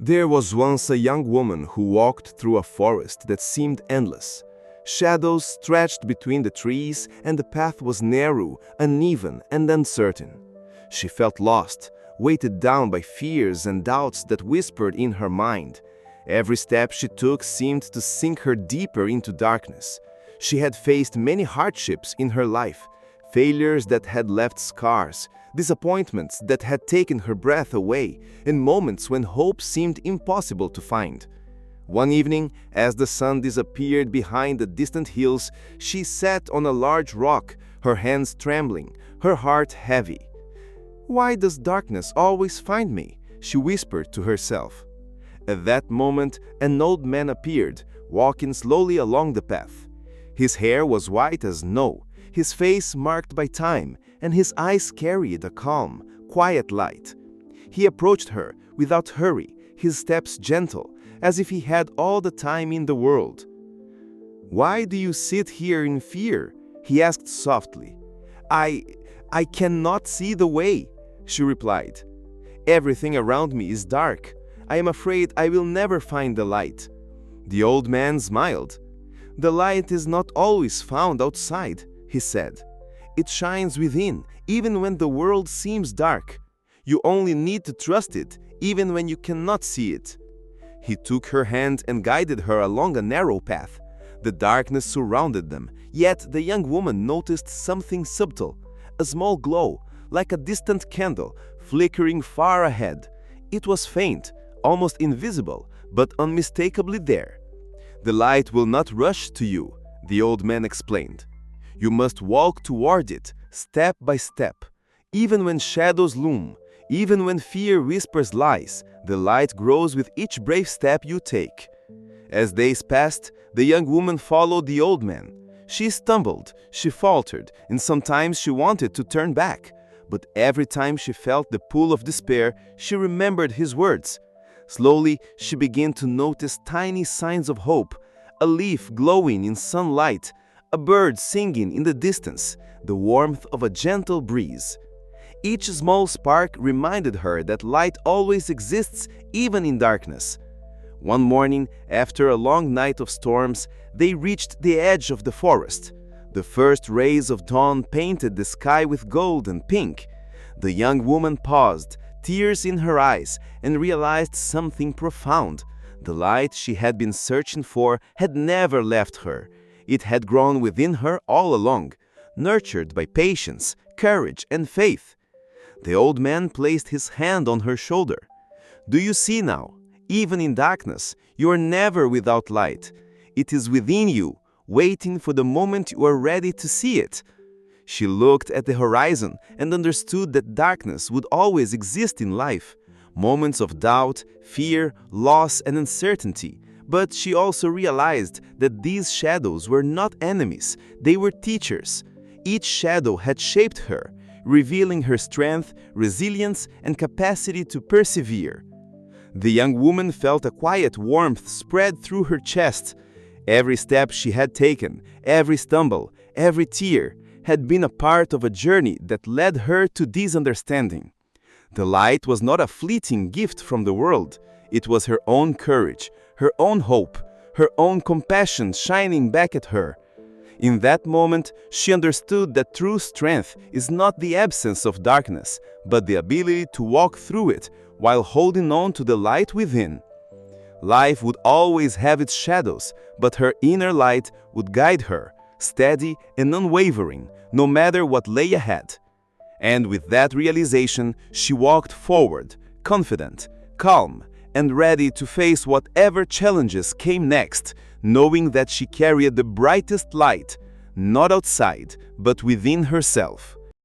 There was once a young woman who walked through a forest that seemed endless. Shadows stretched between the trees, and the path was narrow, uneven, and uncertain. She felt lost, weighted down by fears and doubts that whispered in her mind. Every step she took seemed to sink her deeper into darkness. She had faced many hardships in her life, failures that had left scars, disappointments that had taken her breath away, and moments when hope seemed impossible to find. One evening, as the sun disappeared behind the distant hills, she sat on a large rock, her hands trembling, her heart heavy. "Why does darkness always find me?" she whispered to herself. At that moment, an old man appeared, walking slowly along the path. His hair was white as snow, his face marked by time, and his eyes carried a calm, quiet light. He approached her without hurry, his steps gentle, as if he had all the time in the world. "Why do you sit here in fear?" he asked softly. I cannot see the way," she replied. "Everything around me is dark. I am afraid I will never find the light." The old man smiled. "The light is not always found outside," he said. "It shines within, even when the world seems dark. You only need to trust it, even when you cannot see it." He took her hand and guided her along a narrow path. The darkness surrounded them, yet the young woman noticed something subtle, a small glow, like a distant candle, flickering far ahead. It was faint, almost invisible, but unmistakably there. "The light will not rush to you," the old man explained. "You must walk toward it, step by step. Even when shadows loom, even when fear whispers lies, the light grows with each brave step you take." As days passed, the young woman followed the old man. She stumbled, she faltered, and sometimes she wanted to turn back. But every time she felt the pull of despair, she remembered his words. Slowly, she began to notice tiny signs of hope: a leaf glowing in sunlight, a bird singing in the distance, the warmth of a gentle breeze. Each small spark reminded her that light always exists, even in darkness. One morning, after a long night of storms, they reached the edge of the forest. The first rays of dawn painted the sky with gold and pink. The young woman paused, tears in her eyes, and realized something profound. The light she had been searching for had never left her. It had grown within her all along, nurtured by patience, courage, and faith. The old man placed his hand on her shoulder. "Do you see now? Even in darkness, you are never without light. It is within you, waiting for the moment you are ready to see it." She looked at the horizon and understood that darkness would always exist in life. Moments of doubt, fear, loss, and uncertainty. But she also realized that these shadows were not enemies, they were teachers. Each shadow had shaped her, revealing her strength, resilience, and capacity to persevere. The young woman felt a quiet warmth spread through her chest. Every step she had taken, every stumble, every tear, had been a part of a journey that led her to this understanding. The light was not a fleeting gift from the world. It was her own courage, her own hope, her own compassion shining back at her. In that moment, she understood that true strength is not the absence of darkness, but the ability to walk through it while holding on to the light within. Life would always have its shadows, but her inner light would guide her, steady and unwavering, no matter what lay ahead. And with that realization, she walked forward, confident, calm, and ready to face whatever challenges came next, knowing that she carried the brightest light, not outside, but within herself.